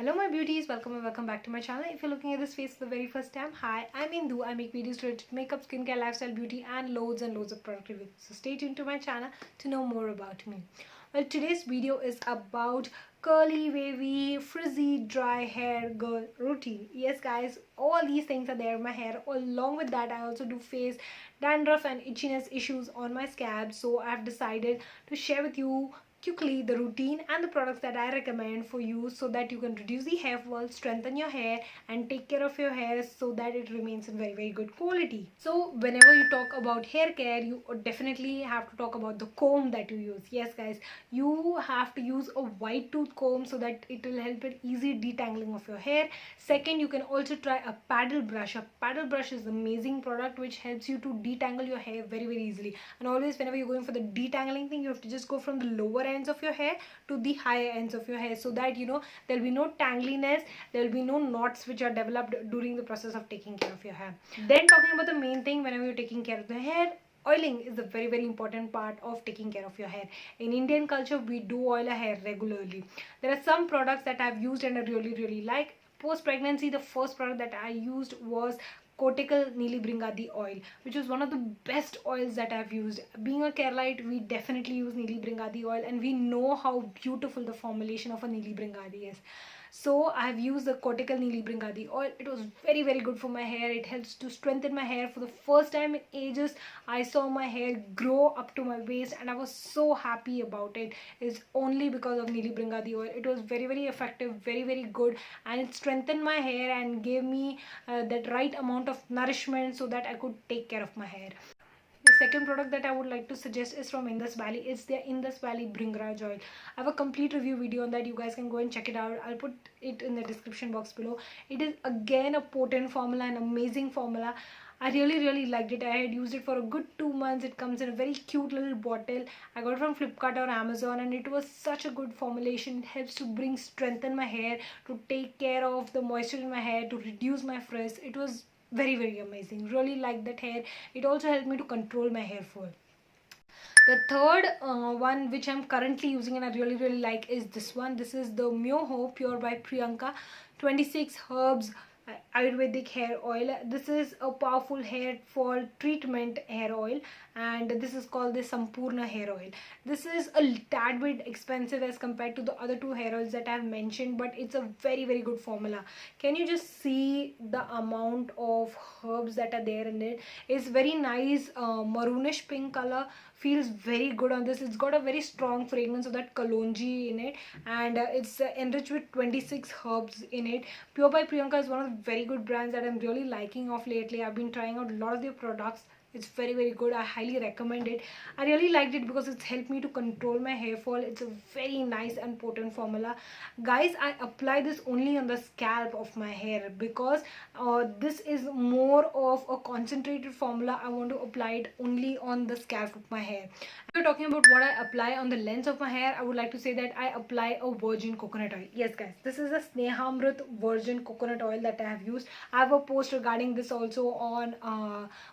Hello my beauties, welcome and welcome back to my channel. If you're looking at this face for the very first time, hi, I'm Indu. I make videos related to makeup, skincare, lifestyle, beauty and loads of product reviews. So stay tuned to my channel to know more about me. Well, today's video is about curly, wavy, frizzy, dry hair girl routine. Yes guys, all these things are there in my hair. Along with that, I also do face dandruff and itchiness issues on my scalp. So I've decided to share with you quickly the routine and the products that I recommend for you so that you can reduce the hair fall, strengthen your hair and take care of your hair so that it remains in very good quality. So whenever you talk about hair care, you definitely have to talk about the comb that you use. Yes guys, you have to use a white tooth comb so that it will help with easy detangling of your hair. Second, you can also try a paddle brush. A paddle brush is an amazing product which helps you to detangle your hair very easily. And always whenever you're going for the detangling thing, you have to just go from the lower ends of your hair to the higher ends of your hair so that there'll be no tangliness, there'll be no knots which are developed during the process of taking care of your hair. Then talking about the main thing, whenever you're taking care of the hair, oiling is a very important part of taking care of your hair. In Indian culture, we do oil our hair regularly. There are some products that I've used and I really like. Post pregnancy, the first product that I used was Cortical Neeli Bringadi oil, which was one of the best oils that I've used. Being a Keralite, we definitely use Neeli Bringadi oil and we know how beautiful the formulation of a Neeli Bringadi is. So I have used the Cortical Neeli Bringadi oil. It was very good for my hair. It helps to strengthen my hair. For the first time in ages, I saw my hair grow up to my waist and I was so happy about it. It's only because of Neeli Bringadi oil. It was very effective, very good, and it strengthened my hair and gave me that right amount of nourishment so that I could take care of my hair. The second product that I would like to suggest is from Indus Valley. It's their Indus Valley Bhringraj oil. I have a complete review video on that. You guys can go and check it out. I'll put it in the description box below. It is again a potent formula, an amazing formula. I really liked it. I had used it for a good 2 months. It comes in a very cute little bottle. I got it from Flipkart or Amazon and it was such a good formulation. It helps to strengthen my hair, to take care of the moisture in my hair, to reduce my frizz. It was very amazing. Really like that hair. It also helped me to control my hair fall. The third one which I'm currently using and I really like is this one. This is the Myoho Pure by Priyanka 26 herbs Ayurvedic hair oil. This is a powerful hair fall treatment hair oil and this is called the Sampurna hair oil. This is a tad bit expensive as compared to the other two hair oils that I've mentioned, but it's a very good formula. Can you just see the amount of herbs that are there in it? It's very nice maroonish pink color. Feels very good on this. It's got a very strong fragrance of that kalonji in it and it's enriched with 26 herbs in it. Pure by Priyanka is one of the very good brands that I'm really liking of lately. I've been trying out a lot of their products. It's very good. I highly recommend it. I really liked it because it's helped me to control my hair fall. It's a very nice and potent formula. Guys, I apply this only on the scalp of my hair because this is more of a concentrated formula. I want to apply it only on the scalp of my hair. If you're talking about what I apply on the length of my hair, I would like to say that I apply a virgin coconut oil. Yes guys, this is a Snehamrit virgin coconut oil that I have used. I have a post regarding this also on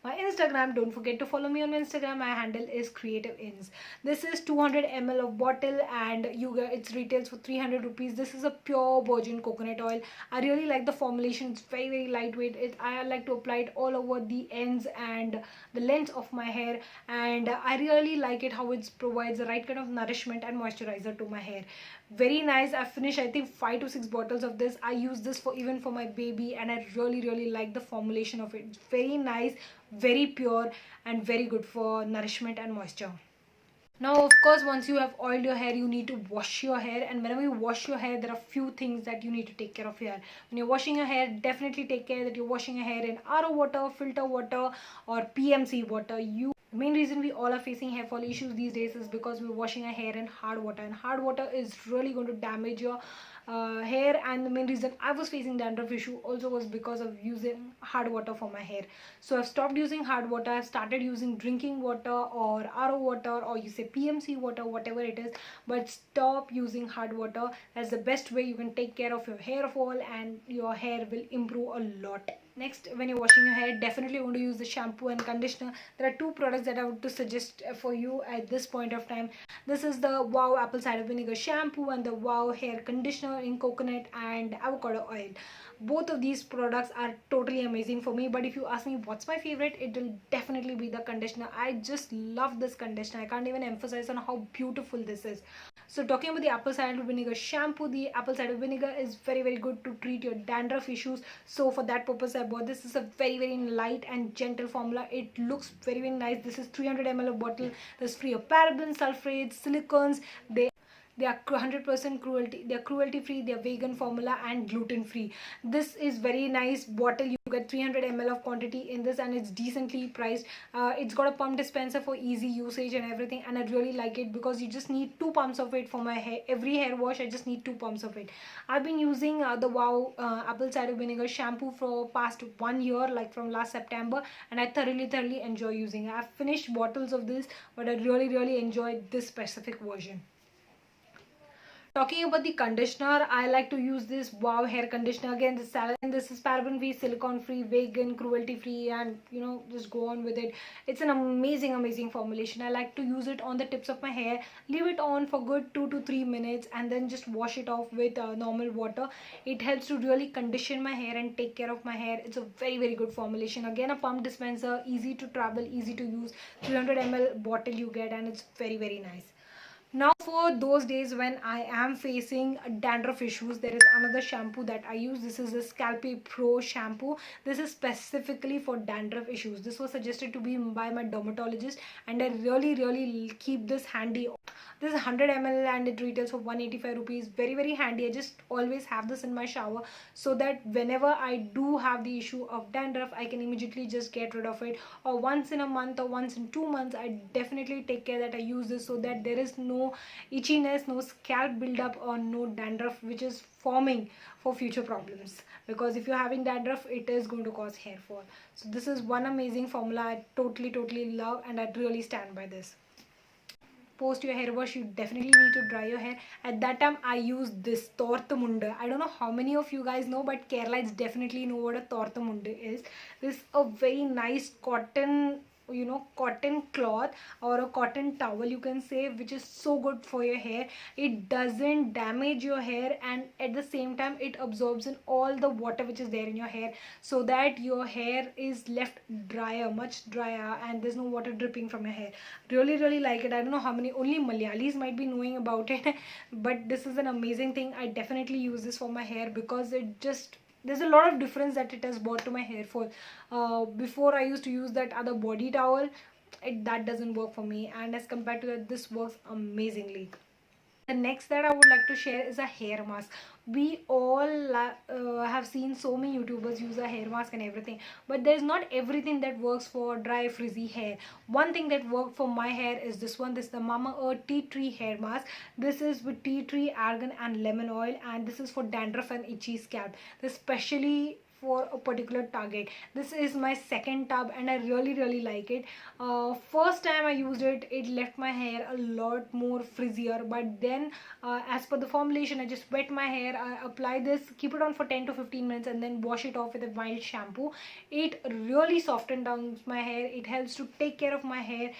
my Instagram. Don't forget to follow me on Instagram. My handle is creativeins. This is 200 ml of bottle and it retails for 300 rupees. This is a pure virgin coconut oil. I really like the formulation. It's very lightweight. I like to apply it all over the ends and the length of my hair and I really like it how it provides the right kind of nourishment and moisturizer to my hair. Very nice. I finished I think 5 to 6 bottles of this. I use this for even for my baby and I really like the formulation of it. It's very nice, very pure and very good for nourishment and moisture. Now of course once you have oiled your hair, you need to wash your hair, and whenever you wash your hair there are few things that you need to take care of your hair. When you're washing your hair, definitely take care that you're washing your hair in RO water, filter water or PMC water. The main reason we all are facing hair fall issues these days is because we're washing our hair in hard water, and hard water is really going to damage your hair. And the main reason I was facing dandruff issue also was because of using hard water for my hair. So I've stopped using hard water. I've started using drinking water or RO water, or you say PMC water, whatever it is, but stop using hard water. That's the best way you can take care of your hair fall and your hair will improve a lot. Next, when you're washing your hair, definitely want to use the shampoo and conditioner. There are two products that I would to suggest for you at this point of time. This is the Wow Apple Cider Vinegar Shampoo and the Wow Hair Conditioner. conditioner in coconut and avocado oil. Both of these products are totally amazing for me, but if you ask me what's my favorite, it will definitely be the conditioner. I just love this conditioner. I can't even emphasize on how beautiful this is. So talking about the apple cider vinegar shampoo, the apple cider vinegar is very good to treat your dandruff issues. So for that purpose I bought this. This is a very light and gentle formula. It looks very nice. This is 300 ml of bottle. There's free of parabens, sulfates, silicones. They are 100% cruelty. They are cruelty free. They are vegan formula and gluten free. This is very nice bottle. You get 300 ml of quantity in this, and it's decently priced. It's got a pump dispenser for easy usage and everything, and I really like it because you just need 2 pumps of it for my hair. Every hair wash I just need 2 pumps of it. I've been using the Wow apple cider vinegar shampoo for past 1 year, like from last September, and I thoroughly enjoy using it. I've finished bottles of this, but I really enjoyed this specific version. Talking about the conditioner, I like to use this Wow hair conditioner. Again, this is paraben free, silicone free, vegan, cruelty free, and just go on with it. It's an amazing formulation. I like to use it on the tips of my hair, leave it on for good 2 to 3 minutes, and then just wash it off with normal water. It helps to really condition my hair and take care of my hair. It's a very good formulation. Again, a pump dispenser, easy to travel, easy to use. 300 ml bottle you get, and it's very nice. Now for those days when I am facing dandruff issues, there is another shampoo that I use. This is the Scalpe Pro shampoo. This is specifically for dandruff issues. This was suggested to me by my dermatologist, and I really keep this handy. This is 100 ml and it retails for 185 rupees. Very handy. I just always have this in my shower so that whenever I do have the issue of dandruff, I can immediately just get rid of it. Or once in a month or once in 2 months, I definitely take care that I use this so that there is no itchiness, no scalp buildup, or no dandruff which is forming for future problems. Because if you're having dandruff, it is going to cause hair fall. So this is one amazing formula I totally love, and I really stand by this. Post your hair wash, you definitely need to dry your hair. At that time I used this Tortamunda. I don't know how many of you guys know, but Keralites definitely know what a Tortamunda is. This is a very nice cotton cotton cloth or a cotton towel, you can say, which is so good for your hair. It doesn't damage your hair, and at the same time it absorbs in all the water which is there in your hair, so that your hair is left drier, much drier, and there's no water dripping from your hair. Really like it. I don't know how many, only Malayalis might be knowing about it but this is an amazing thing. I definitely use this for my hair because there's a lot of difference that it has brought to my hair fall. Before I used to use that other body towel. That doesn't work for me, and as compared to that, this works amazingly. The next that I would like to share is a hair mask. We all have seen so many YouTubers use a hair mask and everything, but there's not everything that works for dry frizzy hair. One thing that worked for my hair is this one. This is the Mamaearth Tea Tree hair mask. This is with tea tree, argan and lemon oil, and this is for dandruff and itchy scalp. This specially for a particular target. This is my second tub, and I really like it. First time I used it, it left my hair a lot more frizzier, but then as per the formulation, I just wet my hair, I apply this, keep it on for 10 to 15 minutes, and then wash it off with a mild shampoo. It really softens down my hair. It helps to take care of my hair.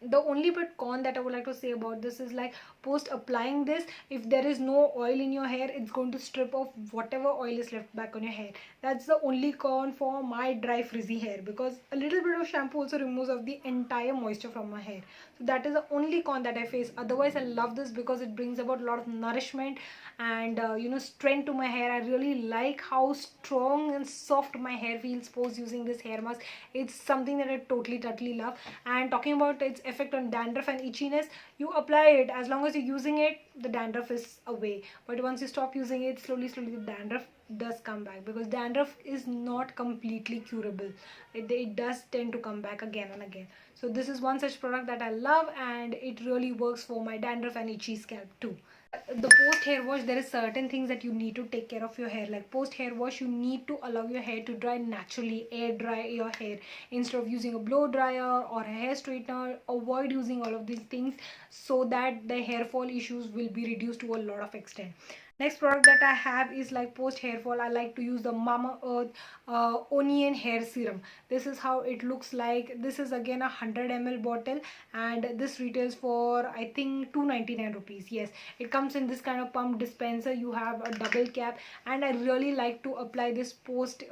The only bit con that I would like to say about this is, like, post applying this, if there is no oil in your hair, it's going to strip off whatever oil is left back on your hair. That's the only con for my dry frizzy hair, because a little bit of shampoo also removes of the entire moisture from my hair. So that is the only con that I face. Otherwise I love this because it brings about a lot of nourishment and strength to my hair. I really like how strong and soft my hair feels post using this hair mask. It's something that I totally love. And talking about its effect on dandruff and itchiness, you apply it, as long as you're using it, the dandruff is away. But once you stop using it, slowly the dandruff does come back, because dandruff is not completely curable. It does tend to come back again and again. So this is one such product that I love, and it really works for my dandruff and itchy scalp too. The post hair wash, there is certain things that you need to take care of your hair. Like post hair wash, you need to allow your hair to dry naturally, air dry your hair instead of using a blow dryer or a hair straightener. Avoid using all of these things so that the hair fall issues will be reduced to a lot of extent. Next product that I have is like post hair fall. I like to use the Mama Earth onion hair serum. This is how it looks like. This is again a 100 ml bottle, and this retails for I think 299 rupees. Yes, it comes in this kind of pump dispenser. You have a double cap, and I really like to apply this post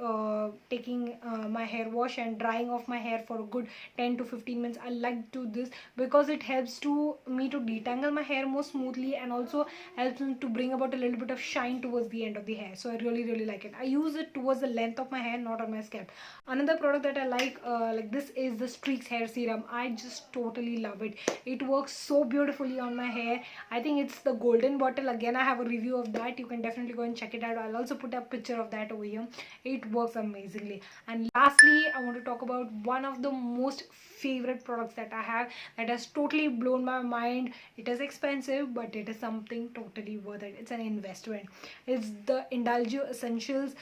taking my hair wash and drying off my hair for a good 10 to 15 minutes. I like to this because it helps to me to detangle my hair more smoothly, and also helps me to bring about a little bit of shine towards the end of the hair. So I really like it. I use it towards the length of my hair, not on my scalp. Another product that I like this is the Streaks hair serum. I just totally love it. It works so beautifully on my hair. I think it's the golden bottle. Again, I have a review of that. You can definitely go and check it out. I'll also put a picture of that over here. It works amazingly. And lastly, I want to talk about one of the most favorite products that I have that has totally blown my mind. It is expensive, but it is something totally worth it. It's an investment. It's the Indulgio Essentials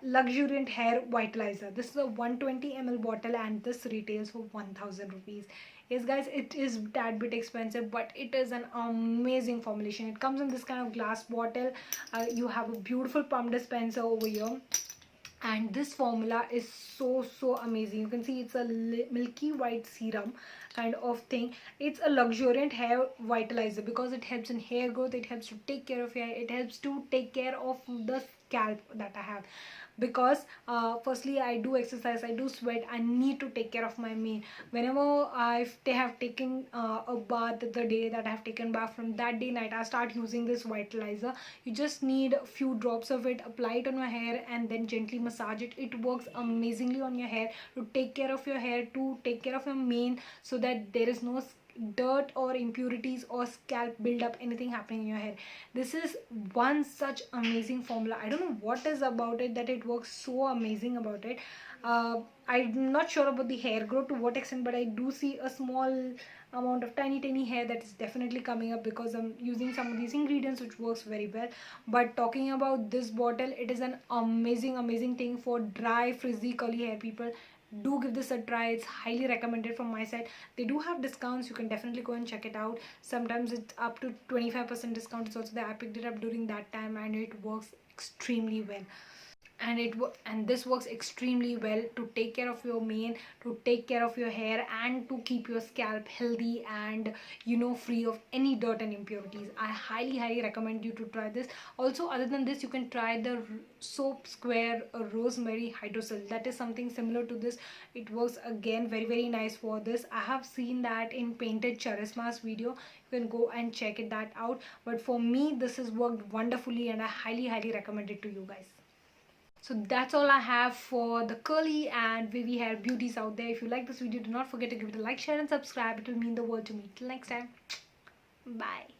Luxuriant Hair Vitalizer. This is a 120 ml bottle, and this retails for 1000 rupees. Yes guys, it is that bit expensive, but it is an amazing formulation. It comes in this kind of glass bottle. You have a beautiful pump dispenser over here, and this formula is so amazing. You can see it's a milky white serum kind of thing. It's a luxuriant hair vitalizer because it helps in hair growth, it helps to take care of your hair, it helps to take care of the scalp that I have. Because firstly, I do exercise, I do sweat, I need to take care of my mane. Whenever they have taken a bath, the day that I have taken bath, from that day night I start using this vitalizer. You just need a few drops of it, apply it on my hair, and then gently massage it. It works amazingly on your hair to take care of your hair, to take care of your mane, so that there is no dirt or impurities or scalp buildup, anything happening in your hair. This is one such amazing formula. I don't know what is about it that it works so amazing about it. I'm not sure about the hair growth to what extent, but I do see a small amount of tiny hair that is definitely coming up because I'm using some of these ingredients, which works very well. But talking about this bottle, it is an amazing thing for dry, frizzy, curly hair people. Do give this a try. It's highly recommended from my side. They do have discounts. You can definitely go and check it out. Sometimes it's up to 25% discount. It's also there. I picked it up during that time, and it works extremely well. And this works extremely well to take care of your mane, to take care of your hair, and to keep your scalp healthy and free of any dirt and impurities. I highly recommend you to try this. Also, other than this, you can try the Soap Square Rosemary Hydrocell. That is something similar to this. It works again very nice for this. I have seen that in Painted Charisma's video. You can go and check that out. But for me, this has worked wonderfully, and I highly recommend it to you guys. So that's all I have for the curly and wavy hair beauties out there. If you like this video, do not forget to give it a like, share and subscribe. It will mean the world to me. Till next time, bye.